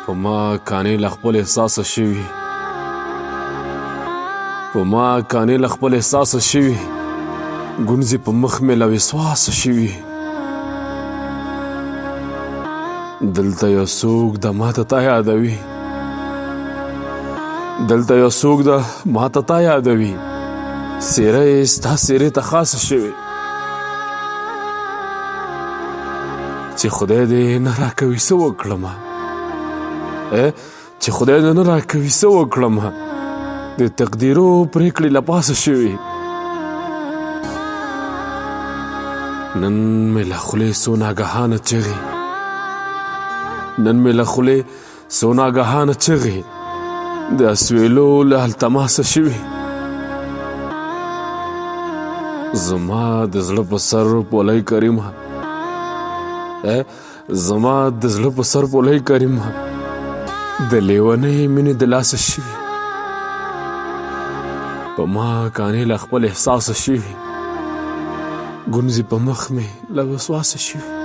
په ما کانې له خپل احساسه شوي په ما کانې له خپل احساسه شوي ګونځې په مخ مې له وسواسه شوي دلته یو څوک د ماته تا یادوي دلته یو څوک د ماته تا یادوي څېره یې ستا څېرې ته خاصه شوې چې خدای دې نه راکوي څه وکړمه چې خدای دې نه راکوي څه وکړمه د تقدیرو پرېکړې له پاسه شوې نن مې له خولې څو ناګهانه چغې نن مې له خولې څو ناګهانه چغې د اسویلو له التماسه شوې زما د زړه په سر پولی کریمه زما د زړه په سر پولی کریمه د لیونۍ مینې د لاسه شوې په ما کانې له خپل احساسه شوي ګونځې په مخ مې له وسواسه شوي